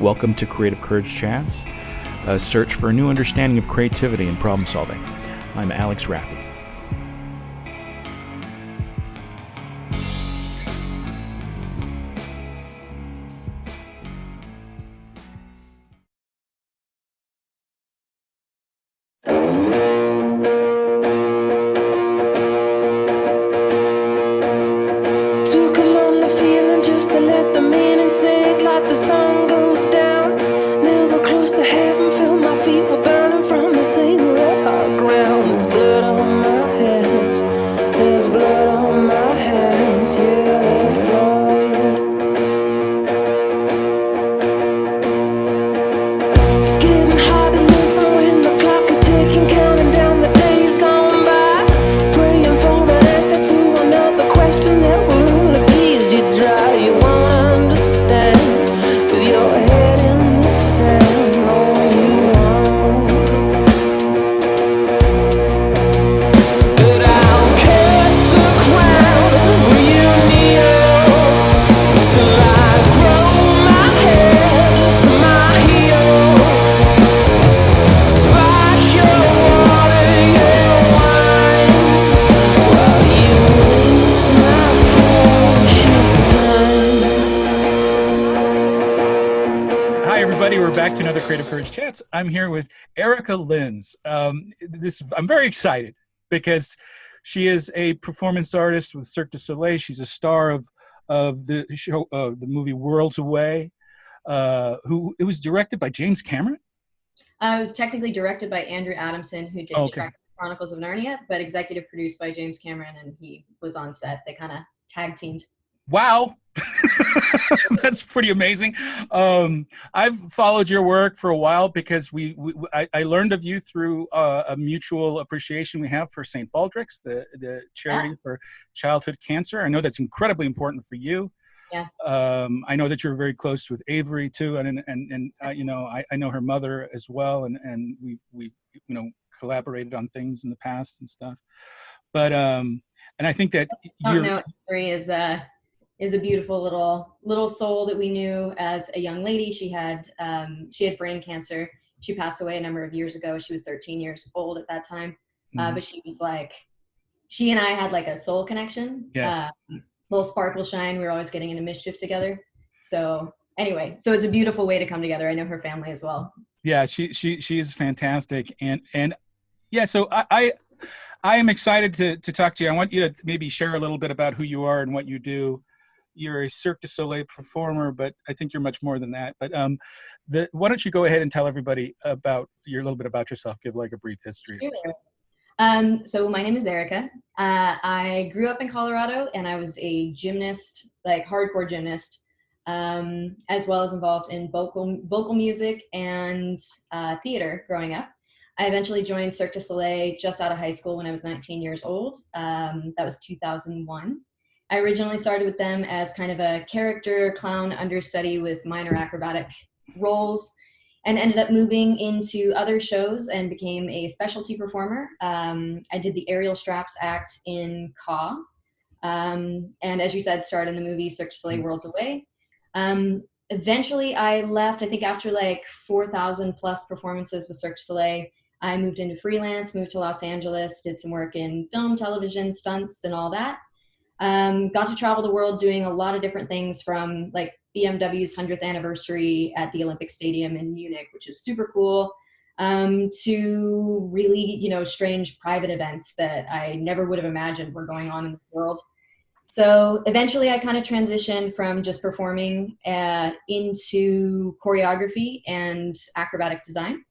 Welcome to Creative Courage Chats, a search for a new understanding of creativity and problem solving. I'm Alex Raffi. Took a lonely feeling just to let the meaning sink like the sun goes down. Never close to heaven, felt my feet were burning from the same red hot ground. There's blood on my hands, there's blood on my hands, yeah, there's blood. It's getting hard to listen when the clock is ticking, counting down the days gone by. Praying for an answer to another question that will only be as you dry. You won't understand with your head in the sand. No, you won't. But I'll kiss the ground where you kneel till I grow my head to my heels. Splash your water, your wine, while you waste my precious time. Hi, everybody. We're back to another Creative Courage Chats. I'm here with Erica Linz. I'm very excited because she is a performance artist with Cirque du Soleil. She's a star of the show, the movie Worlds Away. It was directed by James Cameron. It was technically directed by Andrew Adamson, who did Okay. Shrek Chronicles of Narnia, but executive produced by James Cameron, and he was on set. They kind of tag teamed. Wow. That's pretty amazing. I've followed your work for a while because I learned of you through a mutual appreciation we have for St. Baldrick's, the charity for childhood cancer. I know that's incredibly important for you. Yeah. I know that you're very close with Avery too, and you know, I know her mother as well, and we collaborated on things in the past and stuff. But and I think that Don't know, Avery is a beautiful little soul that we knew as a young lady. She had brain cancer. She passed away a number of years ago. She was 13 years old at that time. But she was like, she and I had like a soul connection. Yes. Little sparkle shine. We were always getting into mischief together. So anyway, so it's a beautiful way to come together. I know her family as well. Yeah, she's fantastic, and yeah. So I am excited to talk to you. I want you to maybe share a little bit about who you are and what you do. You're a Cirque du Soleil performer, but I think you're much more than that. But why don't you go ahead and tell everybody a little bit about yourself? Give like a brief history. Sure. So my name is Erica. I grew up in Colorado, and I was a gymnast, like hardcore gymnast, as well as involved in vocal music and theater growing up. I eventually joined Cirque du Soleil just out of high school when I was 19 years old. That was 2001. I originally started with them as kind of a character clown understudy with minor acrobatic roles, and ended up moving into other shows and became a specialty performer. I did the aerial straps act in Caw, and as you said, starred in the movie Cirque du Soleil Worlds Away. Eventually I left, I think after like 4,000 plus performances with Cirque du Soleil. I moved into freelance, moved to Los Angeles, did some work in film, television, stunts, and all that. Got to travel the world doing a lot of different things, from like BMW's 100th anniversary at the Olympic Stadium in Munich, which is super cool, to really, strange private events that I never would have imagined were going on in the world. So eventually I kind of transitioned from just performing into choreography and acrobatic design.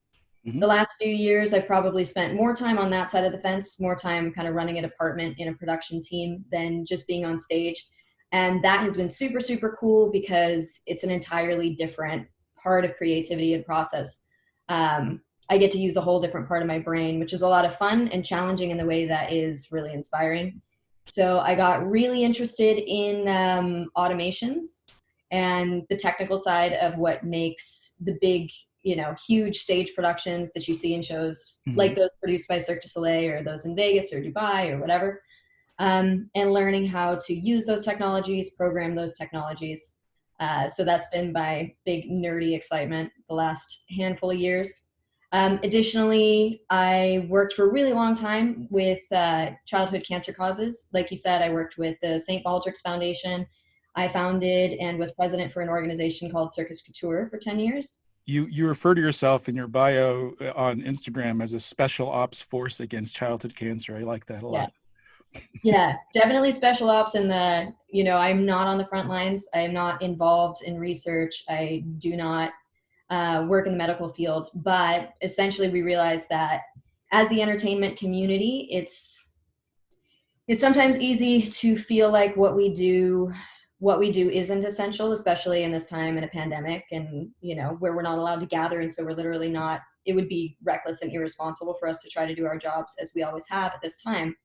Mm-hmm. The last few years, I've probably spent more time on that side of the fence, more time kind of running a department in a production team than just being on stage. And that has been super, super cool because it's an entirely different part of creativity and process. I get to use a whole different part of my brain, which is a lot of fun and challenging in the way that is really inspiring. So I got really interested in automations and the technical side of what makes the big, huge stage productions that you see in shows like those produced by Cirque du Soleil or those in Vegas or Dubai or whatever, and learning how to use those technologies, program those technologies, So that's been my big nerdy excitement the last handful of years. Additionally, I worked for a really long time with childhood cancer causes. Like you said, I worked with the St. Baldrick's Foundation. I founded and was president for an organization called Circus Couture for 10 years. You refer to yourself in your bio on Instagram as a special ops force against childhood cancer. I like that a lot. Yeah, definitely special ops. And I'm not on the front lines. I am not involved in research. I do not work in the medical field. But essentially, we realized that as the entertainment community, it's sometimes easy to feel like what we do isn't essential, especially in this time in a pandemic, and where we're not allowed to gather, and so we're literally not. It would be reckless and irresponsible for us to try to do our jobs as we always have at this time.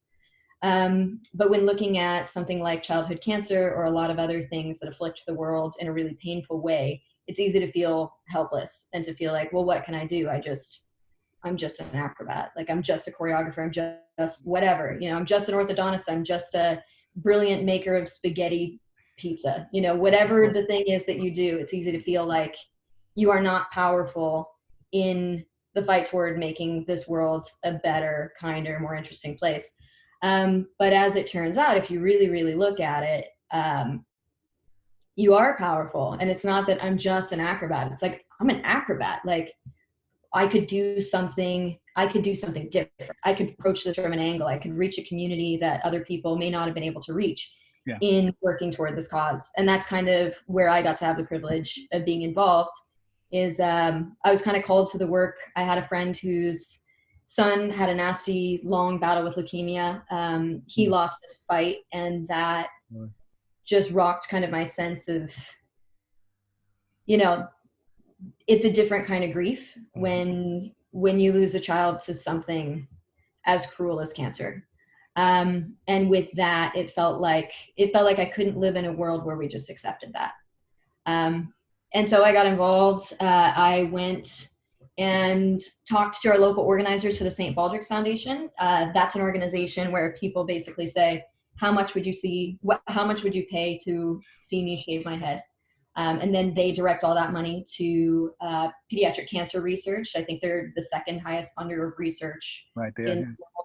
But when looking at something like childhood cancer or a lot of other things that afflict the world in a really painful way, it's easy to feel helpless and to feel like, well, what can I do? I'm just an acrobat. Like, I'm just a choreographer. I'm just whatever, I'm just an orthodontist. I'm just a brilliant maker of spaghetti pizza, whatever the thing is that you do. It's easy to feel like you are not powerful in the fight toward making this world a better, kinder, more interesting place. But as it turns out, if you really, really look at it, you are powerful. And it's not that I'm just an acrobat. It's like, I'm an acrobat. Like, I could do something different. I could approach this from an angle. I could reach a community that other people may not have been able to reach in working toward this cause. And that's kind of where I got to have the privilege of being involved. I was kind of called to the work. I had a friend whose son had a nasty, long battle with leukemia. He lost this fight, and that just rocked kind of my sense of, it's a different kind of grief when you lose a child to something as cruel as cancer. And with that, it felt like I couldn't live in a world where we just accepted that. And so I got involved. I went and talked to our local organizers for the St. Baldrick's Foundation. That's an organization where people basically say, how much would you pay to see me shave my head? And then they direct all that money to pediatric cancer research. I think they're the second highest funder of research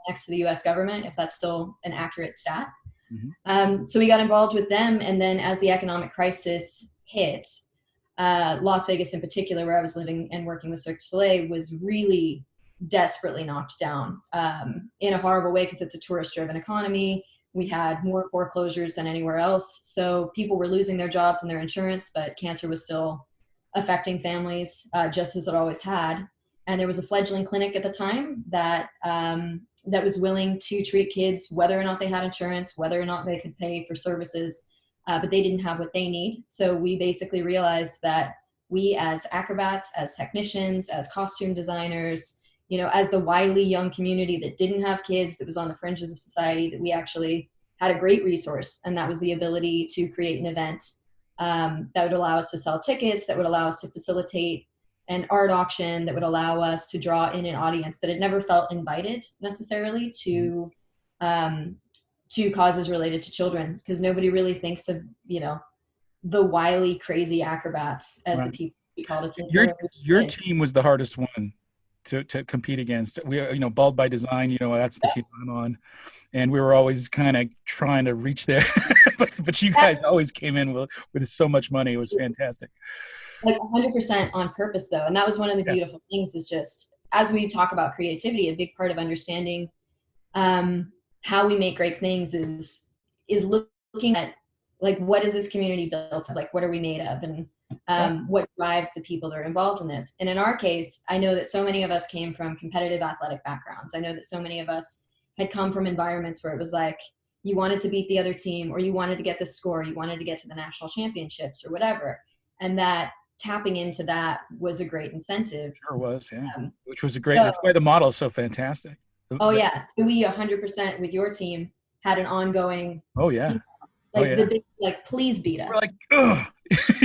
next to the US government, if that's still an accurate stat. Mm-hmm. So we got involved with them. And then as the economic crisis hit, Las Vegas in particular, where I was living and working with Cirque du Soleil, was really desperately knocked down in a horrible way, because it's a tourist-driven economy. We had more foreclosures than anywhere else. So people were losing their jobs and their insurance, but cancer was still affecting families just as it always had. And there was a fledgling clinic at the time that was willing to treat kids, whether or not they had insurance, whether or not they could pay for services, but they didn't have what they need. So we basically realized that we, as acrobats, as technicians, as costume designers, as the wily young community that didn't have kids, that was on the fringes of society, that we actually had a great resource. And that was the ability to create an event that would allow us to sell tickets, that would allow us to facilitate an art auction, that would allow us to draw in an audience that had never felt invited necessarily to causes related to children, because nobody really thinks of, the wily, crazy acrobats as the people we call it. Your team was the hardest one to compete against. We, Bald by Design, that's the team I'm on, and we were always kind of trying to reach there, but you guys always came in with so much money. It was fantastic. Like 100% on purpose, though, and that was one of the beautiful things. Is just, as we talk about creativity, a big part of understanding how we make great things is looking at, like, what is this community built of? Like, what are we made of? And what drives the people that are involved in this. And in our case, I know that so many of us came from competitive athletic backgrounds. I know that so many of us had come from environments where it was like, you wanted to beat the other team, or you wanted to get the score, you wanted to get to the national championships or whatever. And that tapping into that was a great incentive. Sure was, yeah. Which was a great, that's why the model is so fantastic. Oh yeah. We 100% with your team had an ongoing, the big, like, please beat us. We're like, ugh.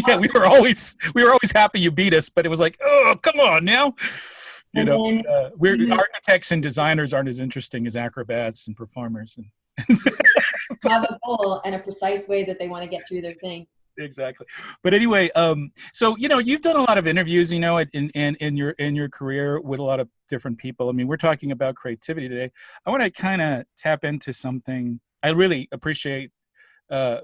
Yeah, we were always happy you beat us, but it was like, oh, come on now. We're architects and designers aren't as interesting as acrobats and performers. And have a goal and a precise way that they want to get through their thing. Exactly. But anyway, so you've done a lot of interviews, in your career with a lot of different people. I mean, we're talking about creativity today. I want to kind of tap into something. I really appreciate the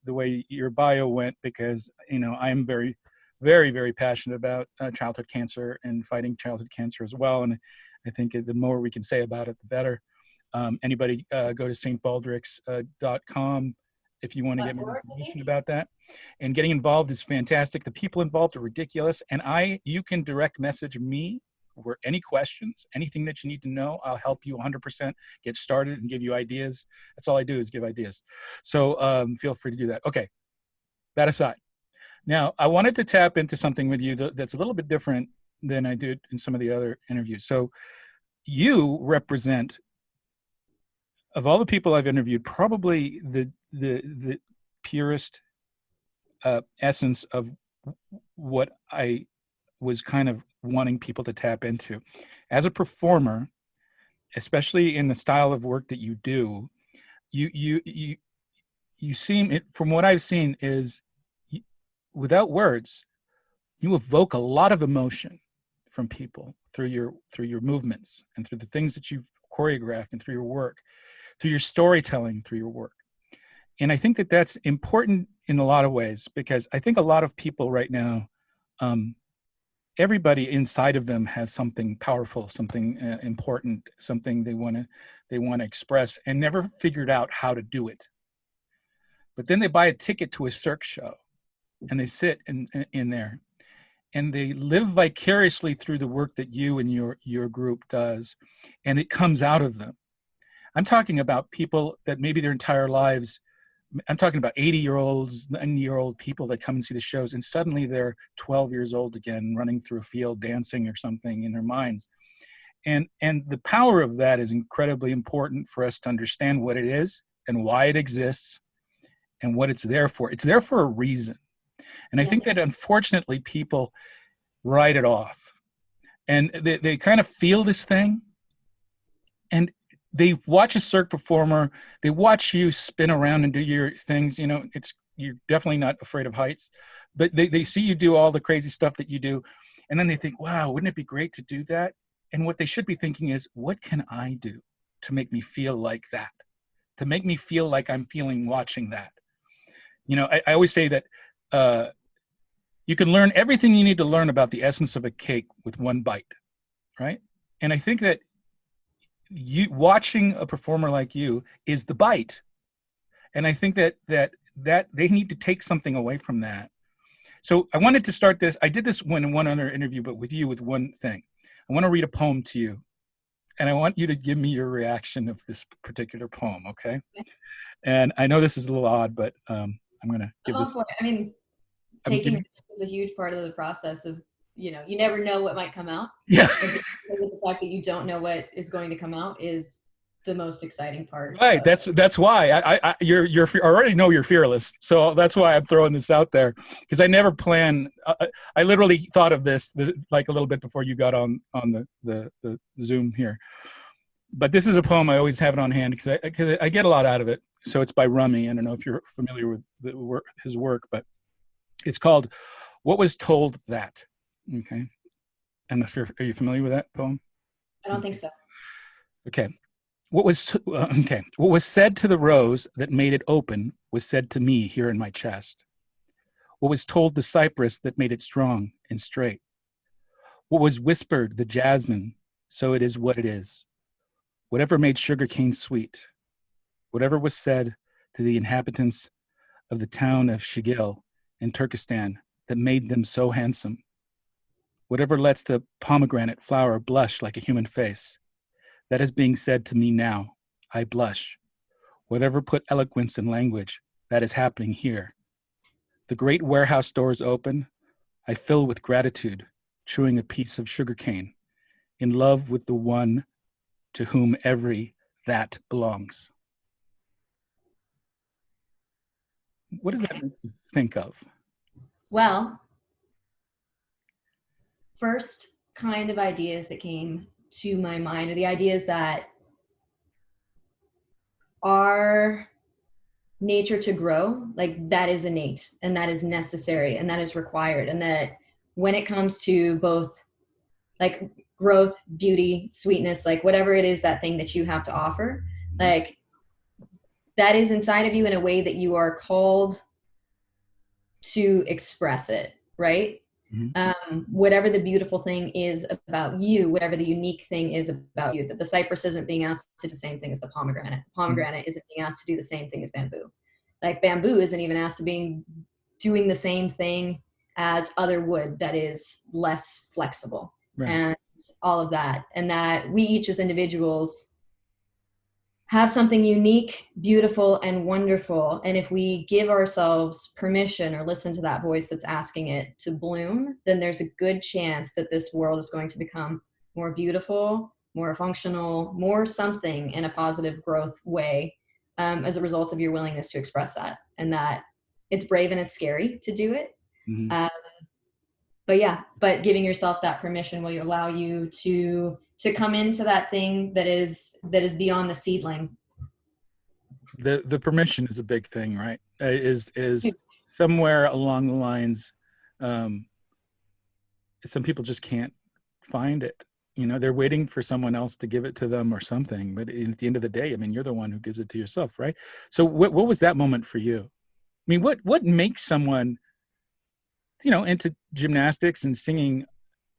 way your bio went, because I am very, very, very passionate about childhood cancer and fighting childhood cancer as well. And I think the more we can say about it, the better. Anybody go to stbaldricks.com if you want to get more information about that. And getting involved is fantastic. The people involved are ridiculous. And you can direct message me for any questions, anything that you need to know. I'll help you 100% get started and give you ideas. That's all I do is give ideas. So feel free to do that. Okay, that aside. Now, I wanted to tap into something with you that's a little bit different than I did in some of the other interviews. So you represent, of all the people I've interviewed, probably the purest essence of what I was kind of wanting people to tap into. As a performer, especially in the style of work that you do, you seem, from what I've seen, is without words, you evoke a lot of emotion from people through your movements and through the things that you've choreographed and through your work, through your storytelling, through your work. And I think that that's important in a lot of ways, because I think a lot of people right now, everybody inside of them has something powerful, something important, something they want to express, and never figured out how to do it. But then they buy a ticket to a Cirque show, and they sit in there, and they live vicariously through the work that you and your group does, and it comes out of them. I'm talking about people that maybe their entire lives, I'm talking about 80-year-olds, 90-year-old people that come and see the shows, and suddenly they're 12 years old again, running through a field, dancing or something in their minds. And the power of that is incredibly important for us to understand what it is and why it exists and what it's there for. It's there for a reason. And I think that unfortunately people write it off, and they kind of feel this thing, and they watch a Cirque performer, they watch you spin around and do your things. You're definitely not afraid of heights, but they see you do all the crazy stuff that you do. And then they think, wow, wouldn't it be great to do that? And what they should be thinking is, what can I do to make me feel like that? To make me feel like I'm feeling watching that. I always say that you can learn everything you need to learn about the essence of a cake with one bite, right? And I think that you watching a performer like you is the bite. And I think that they need to take something away from that. So I wanted to start this. I did this in one other interview, but with you, with one thing. I want to read a poem to you, and I want you to give me your reaction of this particular poem, okay? And I know this is a little odd, but I'm going to give this. I mean, taking risks is a huge part of the process of, you never know what might come out. Yeah. The fact that you don't know what is going to come out is the most exciting part. Right. That's why I already know you're fearless. So that's why I'm throwing this out there, because I never plan. I literally thought of this like a little bit before you got on the Zoom here. But this is a poem. I always have it on hand because I get a lot out of it. So it's by Rummy. I don't know if you're familiar with his work, but it's called "What Was Told That." Okay. I'm not sure. Are you familiar with that poem? I don't think so. Okay. What was said to the rose that made it open was said to me here in my chest. What was told the cypress that made it strong and straight? What was whispered the jasmine, so it is what it is. Whatever made sugarcane sweet, whatever was said to the inhabitants of the town of Shigil in Turkestan that made them so handsome, whatever lets the pomegranate flower blush like a human face, that is being said to me now. I blush. Whatever put eloquence in language, that is happening here. The great warehouse doors open. I fill with gratitude, chewing a piece of sugarcane, in love with the one to whom every that belongs. What does that make you think of? Well, first kind of ideas that came to my mind are the ideas that are nature to grow, like that is innate and that is necessary and that is required. And that when it comes to both like growth, beauty, sweetness, like whatever it is, that thing that you have to offer, like that is inside of you in a way that you are called to express it, right? Mm-hmm. Whatever the beautiful thing is about you, whatever the unique thing is about you, that the cypress isn't being asked to do the same thing as the pomegranate. The pomegranate isn't being asked to do the same thing as bamboo. Like bamboo isn't even asked to be doing the same thing as other wood that is less flexible, Right. and all of that. And that we each as individuals have something unique, beautiful, and wonderful. And if we give ourselves permission or listen to that voice that's asking it to bloom, then there's a good chance that this world is going to become more beautiful, more functional, more something in a positive growth way, as a result of your willingness to express that. And that it's brave and it's scary to do it. Mm-hmm. But giving yourself that permission will allow you to come into that thing that is beyond the seedling. The permission is a big thing, right? Is somewhere along the lines, some people just can't find it. You know, they're waiting for someone else to give it to them or something. But at the end of the day, I mean, you're the one who gives it to yourself, right? So what was that moment for you? I mean, what makes someone, you know, into gymnastics and singing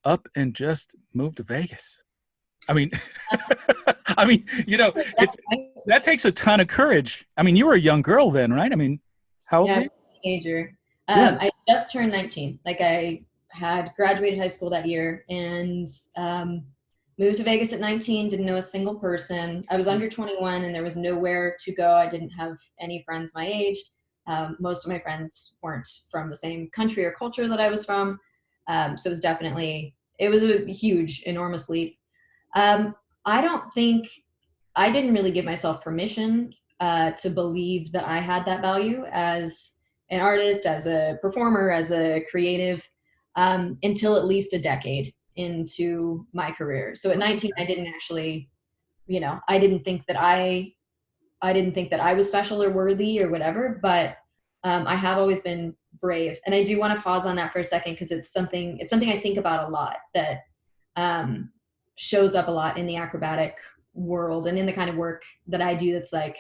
up and just move to Vegas? I mean, I mean, you know, that takes a ton of courage. I mean, you were a young girl then, right? I mean, how old were you? Teenager. Yeah. I just turned 19. Like I had graduated high school that year and moved to Vegas at 19. Didn't know a single person. I was under 21 and there was nowhere to go. I didn't have any friends my age. Most of my friends weren't from the same country or culture that I was from. So it was a huge, enormous leap. I don't think I didn't really give myself permission to believe that I had that value as an artist, as a performer, as a creative, until at least a decade into my career. So at 19, I didn't actually, I didn't think that I was special or worthy or whatever, but I have always been brave. And I do want to pause on that for a second because it's something I think about a lot that shows up a lot in the acrobatic world and in the kind of work that I do that's like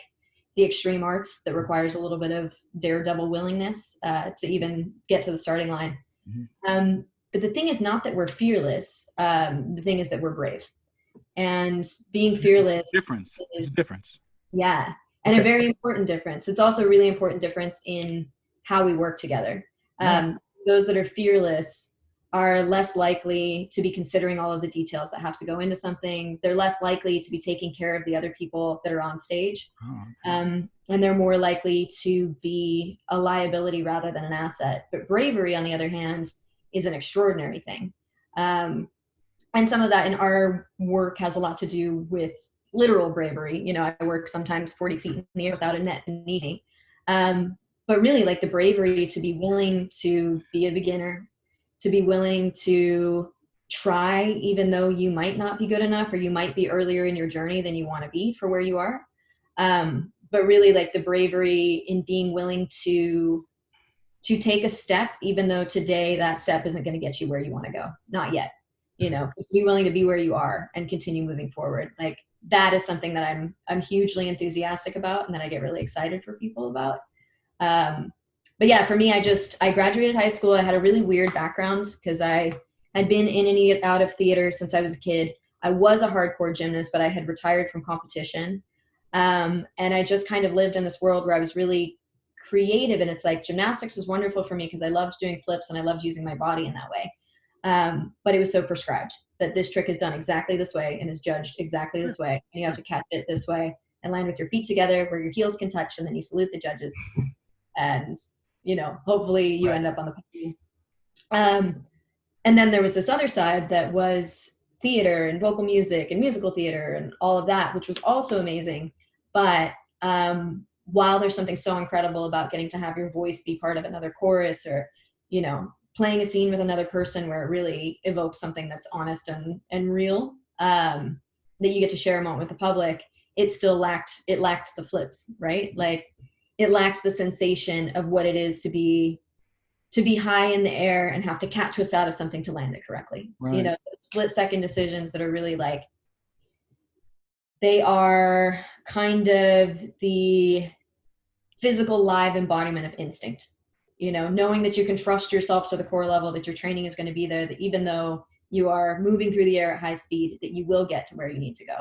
the extreme arts that requires a little bit of daredevil willingness to even get to the starting line. Mm-hmm. But the thing is not that we're fearless. The thing is that we're brave. And being fearless is a difference. Yeah. And a very important difference. It's also a really important difference in how we work together. Those that are fearless are less likely to be considering all of the details that have to go into something. They're less likely to be taking care of the other people that are on stage. And they're more likely to be a liability rather than an asset. But bravery, on the other hand, is an extraordinary thing. And some of that in our work has a lot to do with literal bravery. You know, I work sometimes 40 feet in the air without a net beneath me. But really like the bravery to be willing to be a beginner, to be willing to try, even though you might not be good enough or you might be earlier in your journey than you want to be for where you are. But really like the bravery in being willing to take a step, even though today that step isn't going to get you where you want to go. Not yet. You know, be willing to be where you are and continue moving forward. Like that is something that I'm hugely enthusiastic about and that I get really excited for people about. But yeah, for me, I graduated high school. I had a really weird background because I had been in and out of theater since I was a kid. I was a hardcore gymnast, but I had retired from competition. And I just kind of lived in this world where I was really creative. And it's like gymnastics was wonderful for me because I loved doing flips and I loved using my body in that way. But it was so prescribed that this trick is done exactly this way and is judged exactly this way. And you have to catch it this way and land with your feet together where your heels can touch, and then you salute the judges. And, you know, hopefully you end up on the podium. And then there was this other side that was theater and vocal music and musical theater and all of that, which was also amazing. But while there's something so incredible about getting to have your voice be part of another chorus or, you know, playing a scene with another person where it really evokes something that's honest and real, that you get to share a moment with the public, it lacked the flips, right? Like it lacked the sensation of what it is to be high in the air and have to twist out of something to land it correctly. Right. You know, split second decisions that are really like, they are kind of the physical live embodiment of instinct. You know, knowing that you can trust yourself to the core level, that your training is going to be there, that even though you are moving through the air at high speed, that you will get to where you need to go.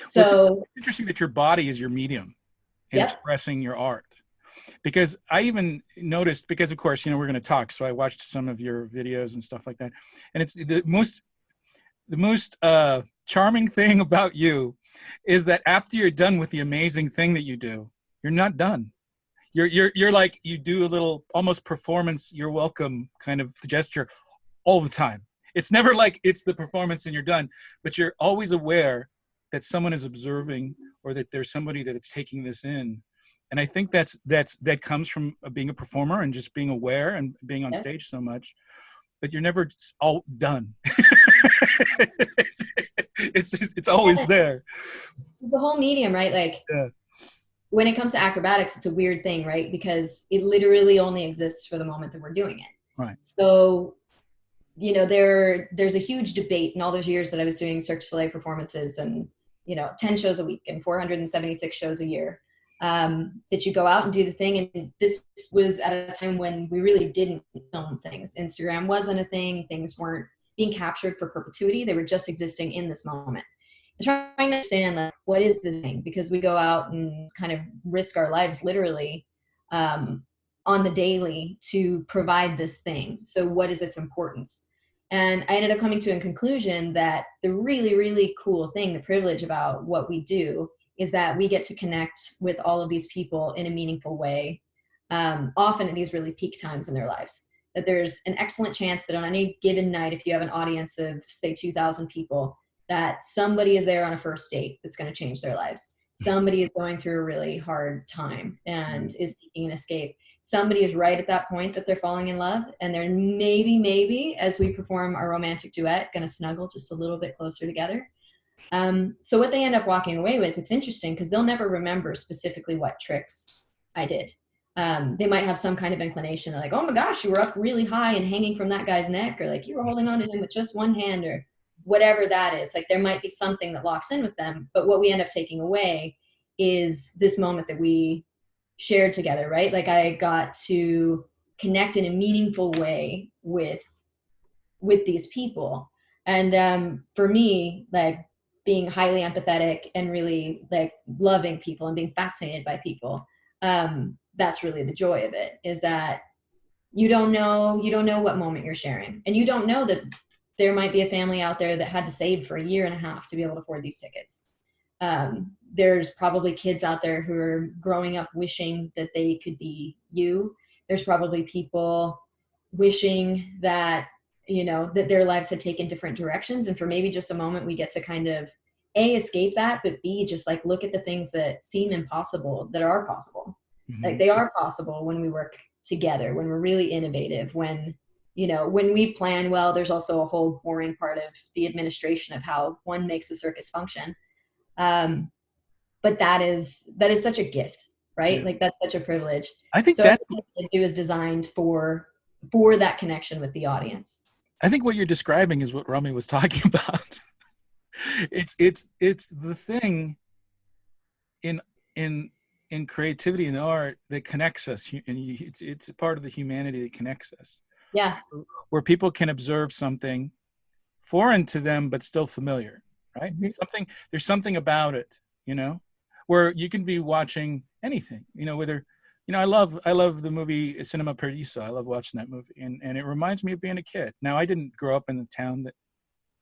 So it's interesting that your body is your medium in Yep. expressing your art. Because I even noticed, because of course, you know, we're going to talk. So I watched some of your videos and stuff like that. And it's the most charming thing about you is that after you're done with the amazing thing that you do, you're not done. You're like, you do a little almost performance, you're welcome kind of gesture all the time. It's never like it's the performance and you're done, but you're always aware that someone is observing or that there's somebody that is taking this in. And I think that comes from being a performer and just being aware and being on stage so much, but you're never all done. It's always there. The whole medium, right? Like, yeah. When it comes to acrobatics, it's a weird thing, right? Because it literally only exists for the moment that we're doing it. Right. So, you know, there's a huge debate in all those years that I was doing Cirque du Soleil performances and, you know, 10 shows a week and 476 shows a year, that you go out and do the thing. And this was at a time when we really didn't film things. Instagram wasn't a thing. Things weren't being captured for perpetuity. They were just existing in this moment. And trying to understand, like, what is this thing? Because we go out and kind of risk our lives literally on the daily to provide this thing. So what is its importance? And I ended up coming to a conclusion that the really, really cool thing, the privilege about what we do, is that we get to connect with all of these people in a meaningful way, often at these really peak times in their lives. That there's an excellent chance that on any given night, if you have an audience of, say, 2,000 people, that somebody is there on a first date that's going to change their lives. Somebody is going through a really hard time and is seeking an escape. Somebody is right at that point that they're falling in love, and they're maybe, as we perform our romantic duet, going to snuggle just a little bit closer together. So what they end up walking away with, it's interesting because they'll never remember specifically what tricks I did. They might have some kind of inclination. They're like, oh my gosh, you were up really high and hanging from that guy's neck, or like you were holding on to him with just one hand, or whatever that is. Like, there might be something that locks in with them, but what we end up taking away is this moment that we shared together, right? Like, I got to connect in a meaningful way with these people. And for me, like, being highly empathetic and really like loving people and being fascinated by people, that's really the joy of it, is that you don't know what moment you're sharing, and you don't know that there might be a family out there that had to save for 1.5 years to be able to afford these tickets. There's probably kids out there who are growing up wishing that they could be you. There's probably people wishing that, you know, that their lives had taken different directions. And for maybe just a moment, we get to kind of A, escape that, but B, just like look at the things that seem impossible that are possible. Mm-hmm. Like, they are possible when we work together, when we're really innovative, when, you know, when we plan well. There's also a whole boring part of the administration of how one makes a circus function. But that is such a gift, right? Yeah. Like, that's such a privilege. I think so that what I do is designed for that connection with the audience. I think what you're describing is what Rami was talking about. It's the thing in creativity and art that connects us, and it's a part of the humanity that connects us. Yeah. Where people can observe something foreign to them but still familiar, right? Mm-hmm. There's something about it, you know, where you can be watching anything, you know, whether, you know, I love the movie Cinema Paradiso. I love watching that movie, and it reminds me of being a kid. Now, I didn't grow up in the town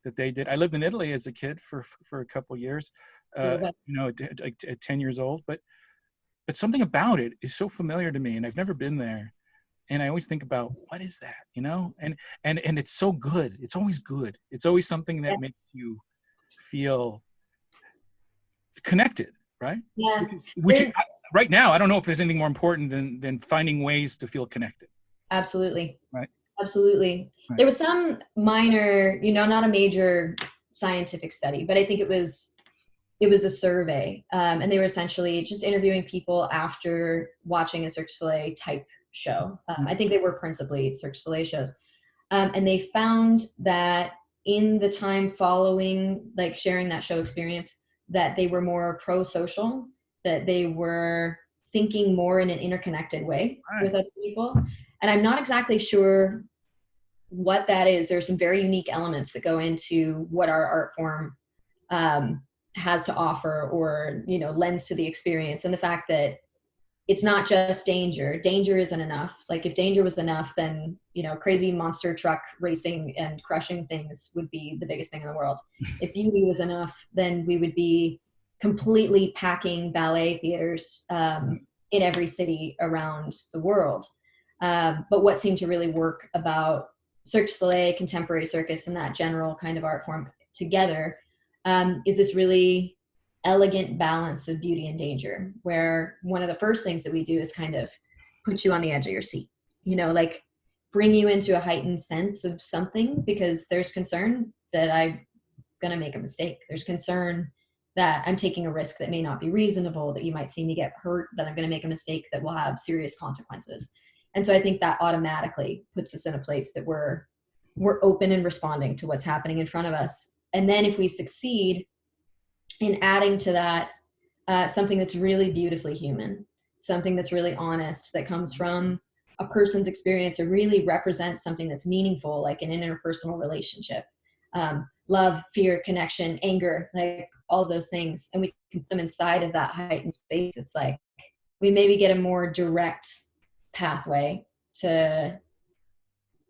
that they did. I lived in Italy as a kid for a couple of years, you know, at 10 years old, but something about it is so familiar to me, and I've never been there. And I always think about, what is that, you know? And it's so good. It's always good. It's always something that makes you feel connected, right? Yeah. Right now, I don't know if there's anything more important than finding ways to feel connected. Absolutely. Right. Absolutely. Right. There was some minor, you know, not a major scientific study, but I think it was it was a survey, and they were essentially just interviewing people after watching a Cirque du Soleil type show. I think they were principally Cirque du Soleil shows. And they found that in the time following, like sharing that show experience, that they were more pro-social, that they were thinking more in an interconnected way with other people. And I'm not exactly sure what that is. There's some very unique elements that go into what our art form has to offer, or, you know, lends to the experience. And the fact that it's not just danger. Danger isn't enough. Like if danger was enough, then, you know, crazy monster truck racing and crushing things would be the biggest thing in the world. If beauty was enough, then we would be completely packing ballet theaters in every city around the world. But what seemed to really work about Cirque du Soleil, contemporary circus, and that general kind of art form together is this really elegant balance of beauty and danger, where one of the first things that we do is kind of put you on the edge of your seat, you know, like bring you into a heightened sense of something, because there's concern that I'm going to make a mistake. There's concern that I'm taking a risk that may not be reasonable, that you might see me get hurt, that I'm going to make a mistake that will have serious consequences. And so I think that automatically puts us in a place that we're open and responding to what's happening in front of us. And then if we succeed in adding to that something that's really beautifully human, something that's really honest, that comes from a person's experience, or really represents something that's meaningful, like an interpersonal relationship, love, fear, connection, anger, like all those things, and we can put them inside of that heightened space, it's like we maybe get a more direct pathway to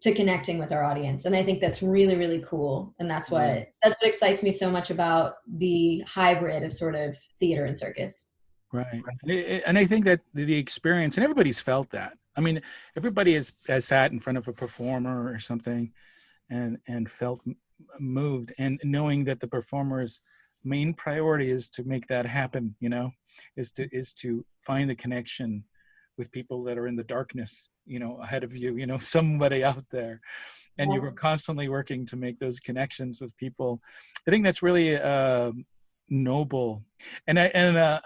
connecting with our audience. And I think that's really, really cool. And that's what excites me so much about the hybrid of sort of theater and circus. Right. And I think that the experience, and everybody's felt that. I mean, everybody has sat in front of a performer or something and felt moved, and knowing that the performer's main priority is to make that happen, you know, is to find a connection with people that are in the darkness, you know, ahead of you, you know, somebody out there, and you're constantly working to make those connections with people. I think that's really noble. And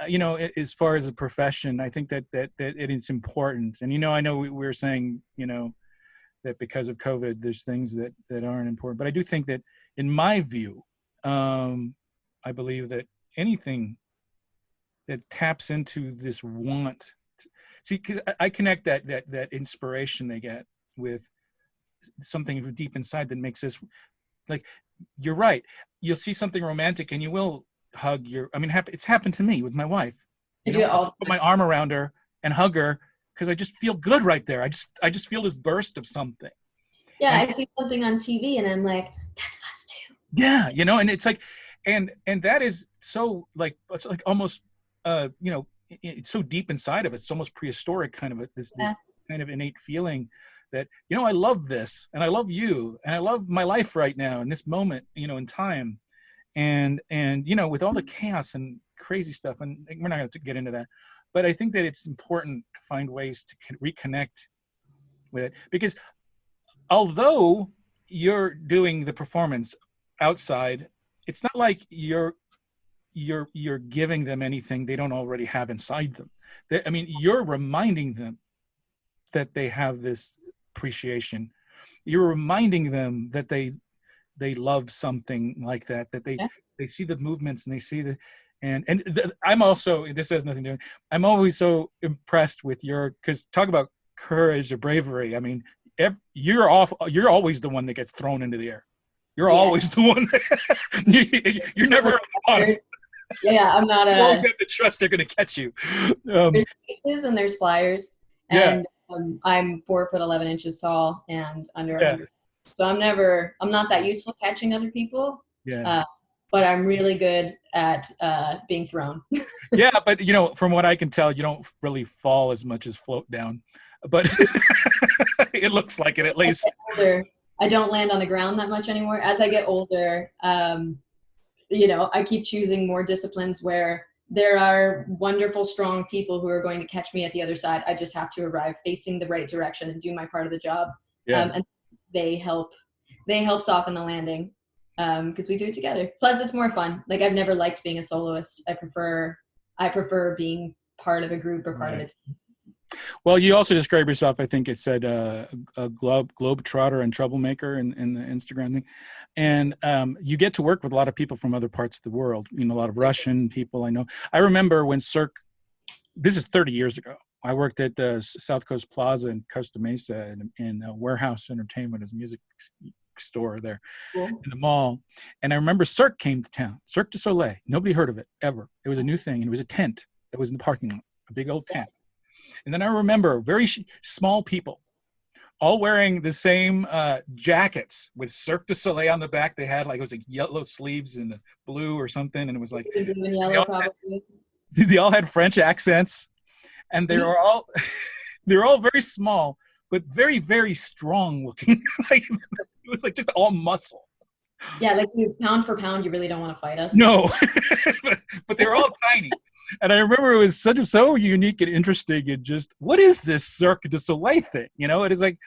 you know, as far as a profession, I think that it is important. And, you know, I know we were saying, you know, that because of COVID, there's things that aren't important, but I do think that, in my view, I believe that anything that taps into this want, see, because I connect that inspiration they get with something deep inside that makes us, like, you're right. You'll see something romantic and you will hug it's happened to me with my wife. You know, I'll put my arm around her and hug her because I just feel good right there. I just feel this burst of something. Yeah, I see something on TV and I'm like, that's us too. Yeah, you know, and it's like, and that is so, like, it's like almost, you know, it's so deep inside of us. It's almost prehistoric, kind of this kind of innate feeling that, you know, I love this, and I love you, and I love my life right now in this moment, you know, in time, and you know, with all the chaos and crazy stuff, and we're not going to get into that, but I think that it's important to find ways to reconnect with it, because although you're doing the performance outside, it's not like you're giving them anything they don't already have inside them. I mean, you're reminding them that they have this appreciation. You're reminding them that they love something like that they see the movements, and they see I'm also, this has nothing to do, I'm always so impressed with because talk about courage or bravery. I mean, you're always the one that gets thrown into the air. You're always the one. You're never on the bottom. Yeah, I'm not. You always have to trust they're going to catch you. There's pieces and there's flyers, and I'm 4'11" tall and under 100. So I'm not that useful catching other people. Yeah. But I'm really good at being thrown. Yeah, but, you know, from what I can tell, you don't really fall as much as float down. But it looks like it, at least. I don't land on the ground that much anymore. As I get older, you know, I keep choosing more disciplines where there are wonderful, strong people who are going to catch me at the other side. I just have to arrive facing the right direction and do my part of the job. And they help soften the landing. because we do it together. Plus, it's more fun. Like I've never liked being a soloist. I prefer being part of a group or part of a Right. team. Well, you also describe yourself, I think it said a globe trotter and troublemaker in the Instagram thing. And you get to work with a lot of people from other parts of the world, you know, a lot of Russian people I know. I remember when Cirque, this is 30 years ago, I worked at South Coast Plaza in Costa Mesa in Warehouse Entertainment as a music store there Cool. in the mall. And I remember Cirque came to town, Cirque du Soleil. Nobody heard of it ever. It was a new thing. And it was a tent that was in the parking lot, a big old tent. And then I remember very small people all wearing the same jackets with Cirque du Soleil on the back. They had like, it was like yellow sleeves and the blue or something. And it was like, Blue and they yellow, all had, probably. they all had French accents, and they were all, they were all very small, but very, very strong looking. Like, it was like just all muscle. Yeah, like you pound for pound, you really don't want to fight us. No, but they were all tiny. And I remember it was so unique and interesting, and just, what is this Cirque du Soleil thing? You know, it is like,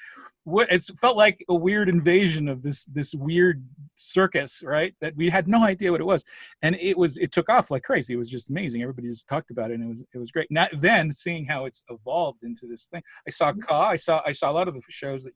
what, it felt like a weird invasion of this weird circus, right? That we had no idea what it was. And it took off like crazy. It was just amazing. Everybody just talked about it, and it was great. Now then seeing how it's evolved into this thing. I saw I saw a lot of the shows that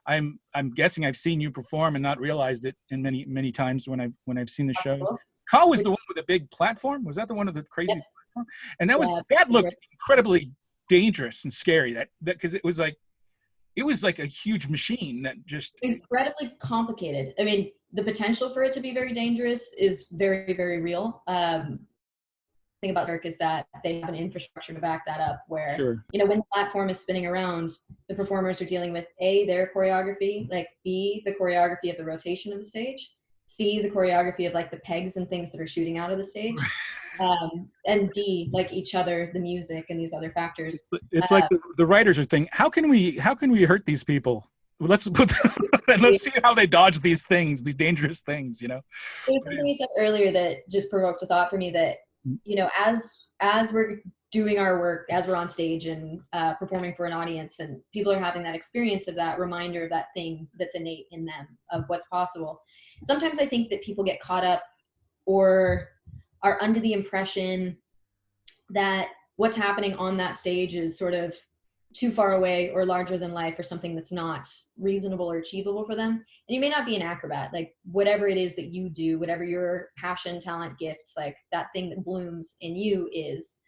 I'm guessing I've seen you perform and not realized it in many times when I've seen the shows. Ka was the one with the big platform. Was that the one of the crazy platform? And that looked incredibly dangerous and scary. That because it was like a huge machine that just incredibly complicated. I mean, the potential for it to be very dangerous is very, very real. Thing about Cirque is that they have an infrastructure to back that up where, sure. you know, when the platform is spinning around, the performers are dealing with A, their choreography, like B, the choreography of the rotation of the stage, C, the choreography of like the pegs and things that are shooting out of the stage, and D, like each other, the music and these other factors. It's like the writers are thinking, how can we hurt these people? Let's see how they dodge these things, these dangerous things, you know. There's something you said earlier that just provoked a thought for me that, you know, as we're doing our work, as we're on stage and performing for an audience, and people are having that experience of that reminder of that thing that's innate in them of what's possible. Sometimes I think that people get caught up or are under the impression that what's happening on that stage is sort of too far away or larger than life or something that's not reasonable or achievable for them. And you may not be an acrobat, like whatever it is that you do, whatever your passion, talent, gifts, like that thing that blooms in you is,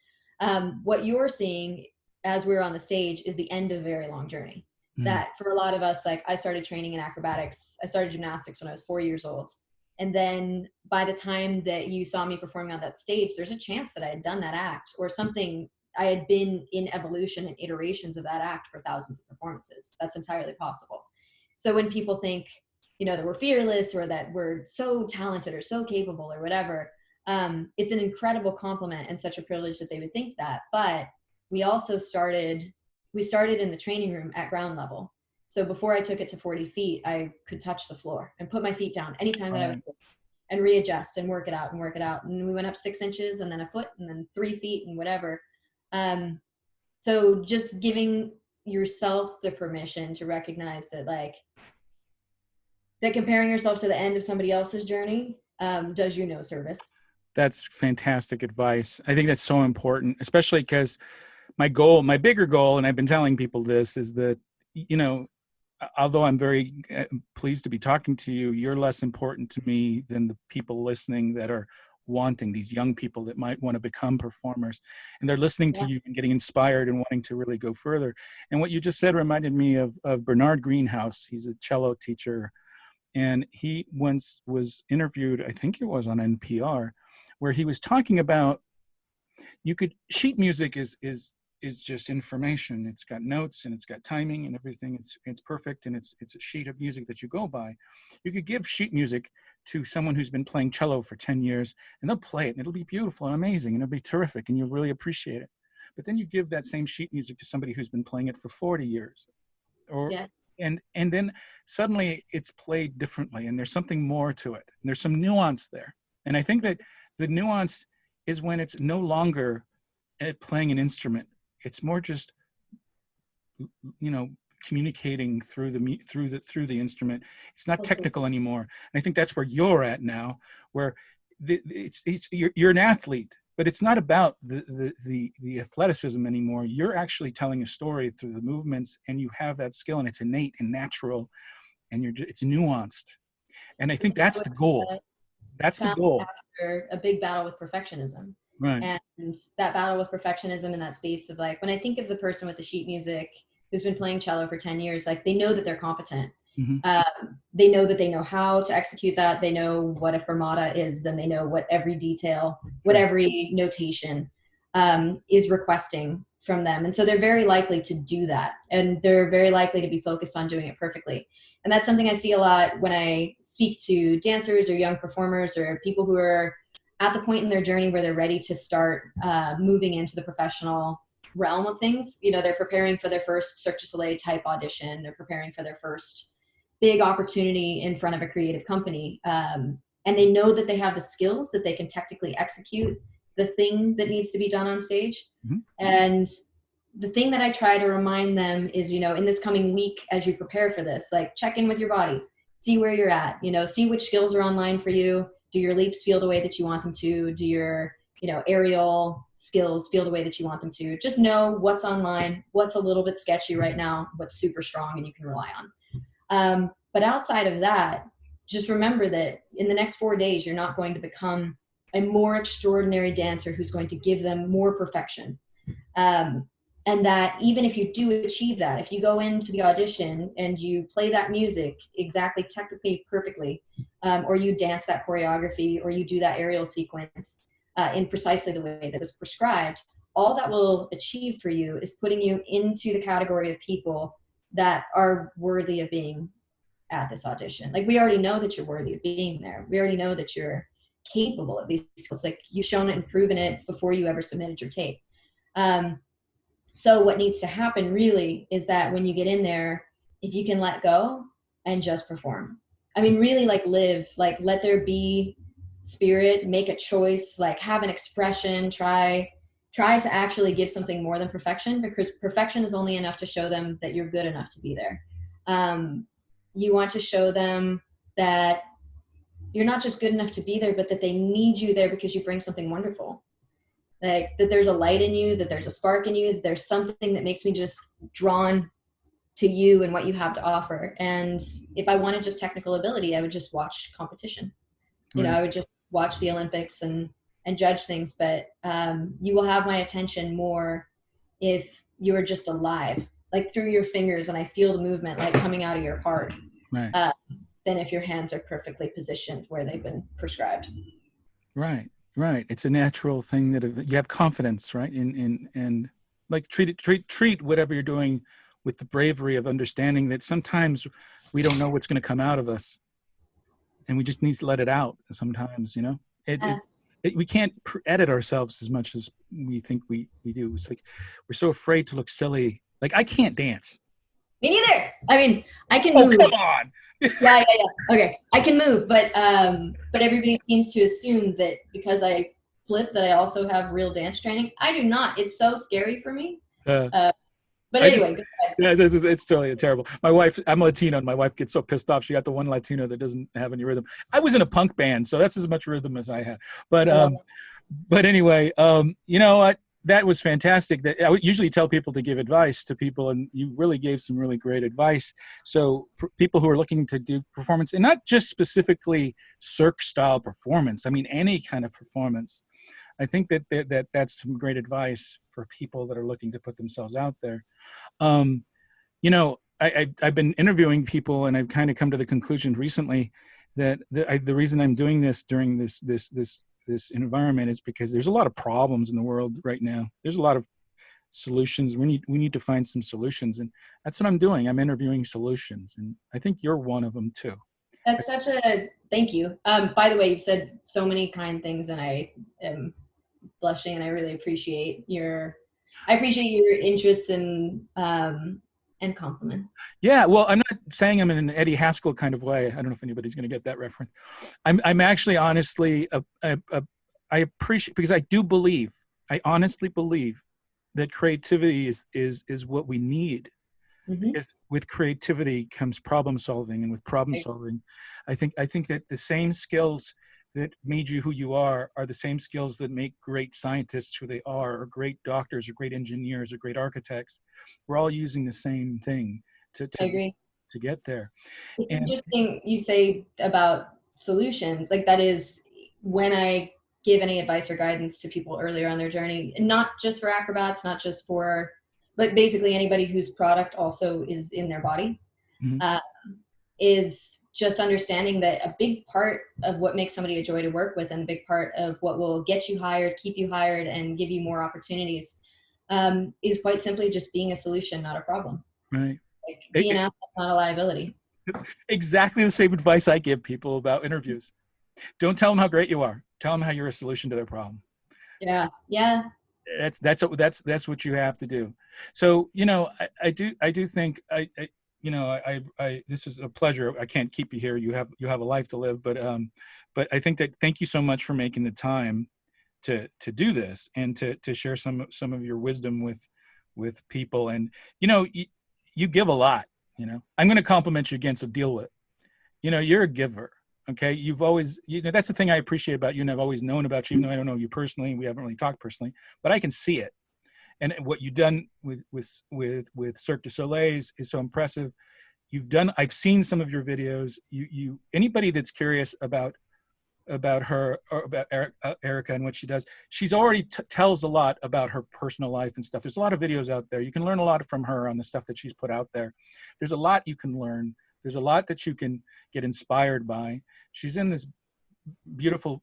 what you're seeing as we're on the stage is the end of a very long journey. That for a lot of us, like I started training in acrobatics, I started gymnastics when I was 4 years old. And then by the time that you saw me performing on that stage, there's a chance that I had done that act or something. I had been in evolution and iterations of that act for thousands of performances. That's entirely possible. So when people think, you know, that we're fearless or that we're so talented or so capable or whatever, it's an incredible compliment and such a privilege that they would think that. But we also started in the training room at ground level. So before I took it to 40 feet, I could touch the floor and put my feet down anytime that I was and readjust and work it out. And we went up 6 inches and then a foot and then 3 feet and whatever. So just giving yourself the permission to recognize that, like, that comparing yourself to the end of somebody else's journey does you no service. That's fantastic advice. I think that's so important, especially because my bigger goal, and I've been telling people this, is that, you know, although I'm very pleased to be talking to you, you're less important to me than the people listening that are wanting, these young people that might want to become performers, and they're listening to you and getting inspired and wanting to really go further. And what you just said reminded me of Bernard Greenhouse. He's a cello teacher, and he once was interviewed, I think it was on NPR, where he was talking about sheet music is just information. It's got notes and it's got timing and everything. It's perfect, and it's a sheet of music that you go by. You could give sheet music to someone who's been playing cello for 10 years, and they'll play it, and it'll be beautiful and amazing, and it'll be terrific, and you'll really appreciate it. But then you give that same sheet music to somebody who's been playing it for 40 years, and then suddenly it's played differently, and there's something more to it, and there's some nuance there. And I think that the nuance is when it's no longer playing an instrument. It's more just, you know, communicating through the instrument. It's not technical anymore. And I think that's where you're at now, where you're an athlete, but it's not about the athleticism anymore. You're actually telling a story through the movements, and you have that skill, and it's innate and natural, and it's nuanced. And I think that's the goal. That's the goal. After a big battle with perfectionism. Right. And that battle with perfectionism in that space of like, when I think of the person with the sheet music who's been playing cello for 10 years, like they know that they're competent. They know that they know how to execute that. They know what a fermata is, and they know what every detail, what every notation is requesting from them. And so they're very likely to do that. And they're very likely to be focused on doing it perfectly. And that's something I see a lot when I speak to dancers or young performers or people who are at the point in their journey where they're ready to start moving into the professional realm of things. You know, they're preparing for their first Cirque du Soleil type audition. They're preparing for their first big opportunity in front of a creative company. And they know that they have the skills that they can technically execute the thing that needs to be done on stage. And the thing that I try to remind them is, you know, in this coming week, as you prepare for this, like check in with your body, see where you're at, you know, see which skills are online for you. Do your leaps feel the way that you want them to? Do your, you know, aerial skills feel the way that you want them to? Just know what's online, what's a little bit sketchy right now, what's super strong and you can rely on. But outside of that, just remember that in the next 4 days, you're not going to become a more extraordinary dancer who's going to give them more perfection. And that even if you do achieve that, if you go into the audition and you play that music exactly, technically perfectly, or you dance that choreography, or you do that aerial sequence in precisely the way that was prescribed, all that will achieve for you is putting you into the category of people that are worthy of being at this audition. Like, we already know that you're worthy of being there. We already know that you're capable of these skills. Like, you've shown it and proven it before you ever submitted your tape. So what needs to happen really is that when you get in there, if you can let go and just perform. I mean, really, like, live, like, let there be spirit, make a choice, like, have an expression, try to actually give something more than perfection, because perfection is only enough to show them that you're good enough to be there. You want to show them that you're not just good enough to be there, but that they need you there because you bring something wonderful. Like, that there's a light in you, that there's a spark in you, that there's something that makes me just drawn to you and what you have to offer. And if I wanted just technical ability, I would just watch competition. You know, I would just watch the Olympics and judge things. But you will have my attention more if you are just alive, like through your fingers, and I feel the movement like coming out of your heart, than if your hands are perfectly positioned where they've been prescribed. Right. It's a natural thing that you have confidence, right? And like treat whatever you're doing with the bravery of understanding that sometimes we don't know what's going to come out of us, and we just need to let it out sometimes, you know? We can't edit ourselves as much as we think we do. It's like we're so afraid to look silly. Like, I can't dance. Me neither. I mean, I can move. Oh, come on. Yeah. Okay, I can move, but everybody seems to assume that because I flip that I also have real dance training. I do not. It's so scary for me. But anyway, it's totally terrible. My wife, I'm Latino, and my wife gets so pissed off. She got the one Latino that doesn't have any rhythm. I was in a punk band, so that's as much rhythm as I had. But anyway, you know what? That was fantastic. That I would usually tell people to give advice to people, and you really gave some really great advice. So people who are looking to do performance, and not just specifically Cirque style performance, I mean any kind of performance, I think that's some great advice for people that are looking to put themselves out there. You know, I've been interviewing people, and I've kind of come to the conclusion recently that the reason I'm doing this during this environment is because there's a lot of problems in the world right now. There's a lot of solutions. We need to find some solutions, and that's what I'm doing. I'm interviewing solutions, and I think you're one of them too. That's such a thank you. By the way, you've said so many kind things, and I am blushing, and I really appreciate your interest and compliments. Yeah, well, I'm not saying I'm in an Eddie Haskell kind of way. I don't know if anybody's going to get that reference. I'm actually honestly, I appreciate, because I honestly believe that creativity is what we need. Mm-hmm. because with creativity comes problem solving, and with problem solving, I think that the same skills that made you who you are the same skills that make great scientists who they are, or great doctors, or great engineers, or great architects. We're all using the same thing to I to agree. to get there. It's And interesting you say about solutions. Like that is when I give any advice or guidance to people earlier on their journey, and not just for acrobats, not just for, but basically anybody whose product also is in their body, mhm, uh, is just understanding that a big part of what makes somebody a joy to work with, and a big part of what will get you hired, keep you hired, and give you more opportunities, is quite simply just being a solution, not a problem. right. Like It- be an it- asset, not a liability. it's exactly the same advice I give people about interviews. Don't tell them how great you are. Tell them how you're a solution to their problem. Yeah. Yeah. That's what you have to do. So I do think I this is a pleasure. I can't keep you here. You have a life to live, but I think that thank you so much for making the time to do this, and to share some of your wisdom with people. And you give a lot. I'm going to compliment you again, so deal with it. You're a giver. Okay. You've always, that's the thing I appreciate about you, and I've always known about you, even though I don't know you personally. We haven't really talked personally, but I can see it. And what you've done with Cirque du Soleil is so impressive. I've seen some of your videos. Anybody that's curious about her, or about Erica and what she does, she's already tells a lot about her personal life and stuff. There's a lot of videos out there. You can learn a lot from her on the stuff that she's put out there. There's a lot you can learn. There's a lot that you can get inspired by. She's in this beautiful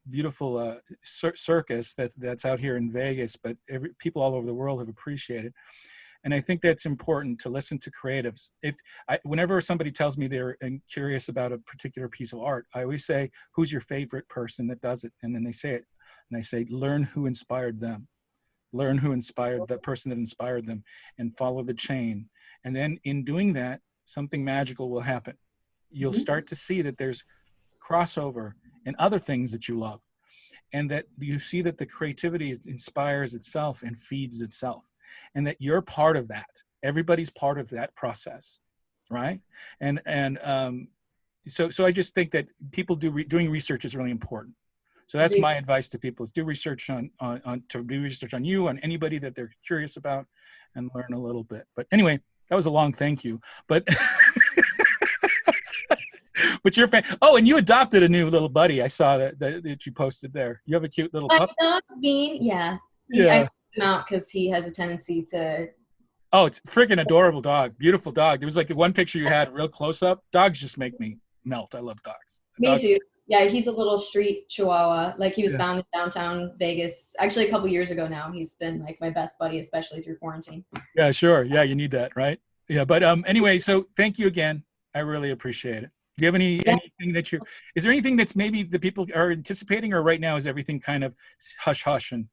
circus that's out here in Vegas, but people all over the world have appreciated. And I think that's important, to listen to creatives. Whenever somebody tells me they're curious about a particular piece of art, I always say, who's your favorite person that does it? And then they say it. And I say, learn who inspired them. Learn who inspired that person that inspired them, and follow the chain. And then in doing that, something magical will happen. You'll Mhm. start to see that there's crossover and other things that you love, and that you see that the creativity inspires itself and feeds itself, and that you're part of that. Everybody's part of that process, right? So I just think that people doing research is really important. So that's Agreed. my advice to people: is do research on you, on anybody that they're curious about, and learn a little bit. But anyway, that was a long thank you. But but you're fan. Oh, and you adopted a new little buddy. I saw that you posted there. You have a cute little My pup. dog Bean, yeah. I Yeah. put him out because he has a tendency to. Oh, it's a freaking adorable dog. Beautiful dog. There was like one picture you had real close up. Dogs just make me melt. I love dogs. Me Dogs. too. Yeah, he's a little street chihuahua. Like he was Yeah. found in downtown Vegas, actually a couple years ago now. He's been like my best buddy, especially through quarantine. Yeah, sure. Yeah, you need that, right? Yeah, but anyway, so thank you again. I really appreciate it. Do you have Yeah. anything is there anything that's maybe the people are anticipating, or right now is everything kind of hush hush, and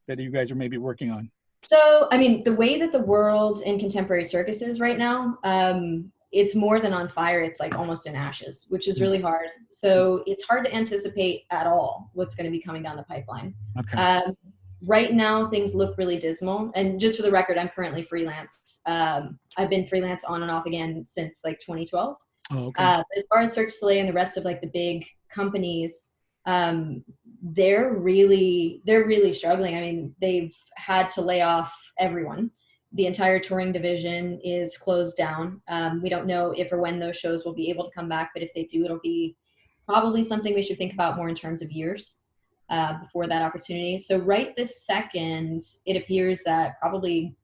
that you guys are maybe working on? So, I mean, the way that the world in contemporary circus is right now, it's more than on fire. It's like almost in ashes, which is really hard. So it's hard to anticipate at all what's going to be coming down the pipeline. Okay. Right now, things look really dismal. And just for the record, I'm currently freelance. I've been freelance on and off again since like 2012. Oh, okay. As far as Cirque du Soleil and the rest of like the big companies, they're really struggling. I mean, they've had to lay off everyone. The entire touring division is closed down. We don't know if or when those shows will be able to come back, but if they do, it'll be probably something we should think about more in terms of years before that opportunity. So right this second, it appears that probably,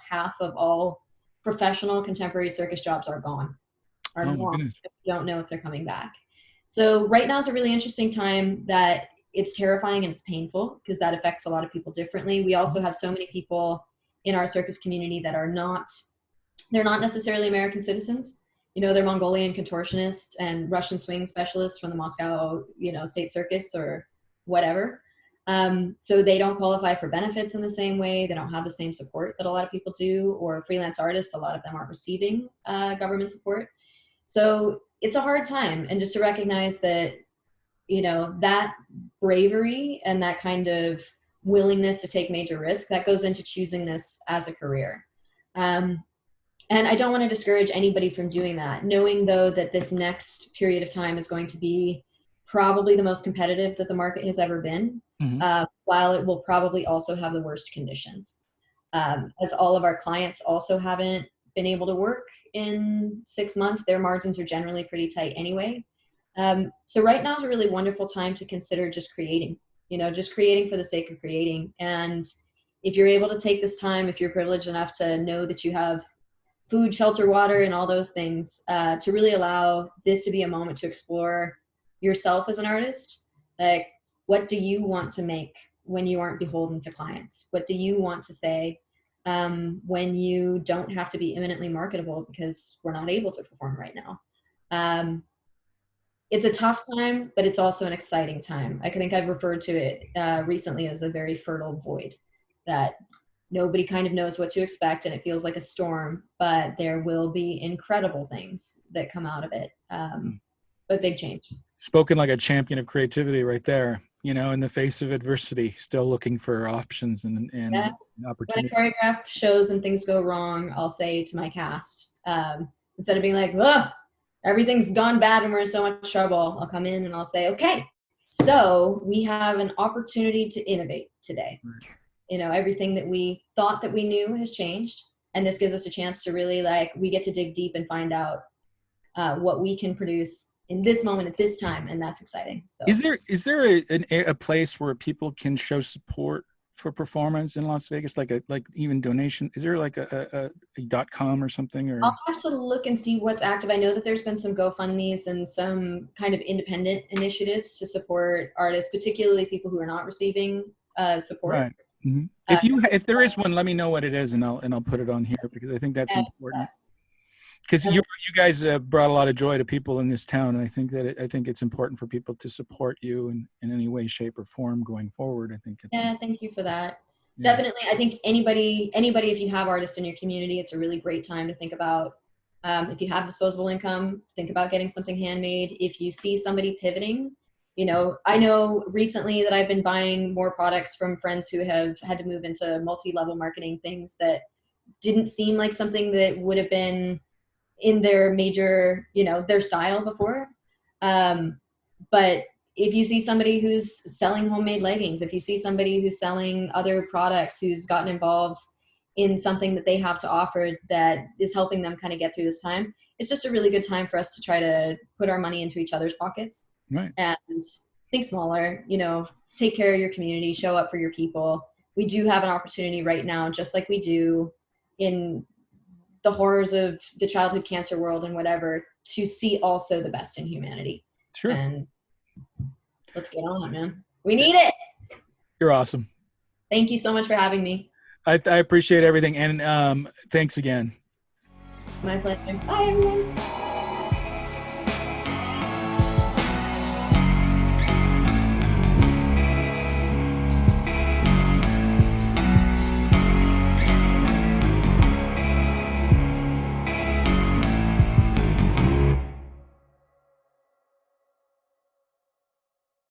half of all professional contemporary circus jobs are gone. Oh my goodness. We don't know if they're coming back. So right now is a really interesting time that it's terrifying and it's painful because that affects a lot of people differently. We also have so many people in our circus community that they're not necessarily American citizens. They're Mongolian contortionists and Russian swing specialists from the Moscow, State Circus or whatever. So they don't qualify for benefits in the same way. They don't have the same support that a lot of people do, or freelance artists. A lot of them aren't receiving government support. So it's a hard time. And just to recognize that, that bravery and that kind of willingness to take major risks, that goes into choosing this as a career. And I don't want to discourage anybody from doing that, knowing though that this next period of time is going to be probably the most competitive that the market has ever been, Mm-hmm. while it will probably also have the worst conditions. As all of our clients also haven't been able to work in 6 months, their margins are generally pretty tight anyway. So right now is a really wonderful time to consider just creating, just creating for the sake of creating. And if you're able to take this time, if you're privileged enough to know that you have food, shelter, water, and all those things, to really allow this to be a moment to explore yourself as an artist. Like, what do you want to make when you aren't beholden to clients? What do you want to say when you don't have to be imminently marketable because we're not able to perform right now? It's a tough time, but it's also an exciting time. I think I've referred to it recently as a very fertile void that nobody kind of knows what to expect, and it feels like a storm, but there will be incredible things that come out of it. But big change. Spoken like a champion of creativity right there, in the face of adversity, still looking for options and Yeah. opportunities. When I choreograph shows and things go wrong, I'll say to my cast, instead of being like, ugh, everything's gone bad and we're in so much trouble, I'll come in and I'll say, okay, so we have an opportunity to innovate today. Everything that we thought that we knew has changed. And this gives us a chance to really we get to dig deep and find out what we can produce in this moment at this time. And that's exciting. So is there a place where people can show support for performance in Las Vegas? Like even donation? Is there like a .com or something? Or I'll have to look and see what's active. I know that there's been some GoFundMe's and some kind of independent initiatives to support artists, particularly people who are not receiving support. Right. Mm-hmm. If there is one, let me know what it is, and I'll put it on here because I think that's important. Because you guys brought a lot of joy to people in this town, and I think it's important for people to support you in any way, shape, or form going forward. I think it's thank you for that. Yeah. Definitely, I think anybody, if you have artists in your community, it's a really great time to think about. If you have disposable income, think about getting something handmade. If you see somebody pivoting. I know recently that I've been buying more products from friends who have had to move into multi-level marketing things that didn't seem like something that would have been in their major, their style before. But if you see somebody who's selling homemade leggings, if you see somebody who's selling other products, who's gotten involved in something that they have to offer that is helping them kind of get through this time, it's just a really good time for us to try to put our money into each other's pockets. Right. And think smaller, take care of your community, show up for your people. We do have an opportunity right now, just like we do in the horrors of the childhood cancer world and whatever, to see also the best in humanity. Sure. And let's get on it, man. We need it. You're awesome. Thank you so much for having me. I appreciate everything. And thanks again. My pleasure. Bye, everyone.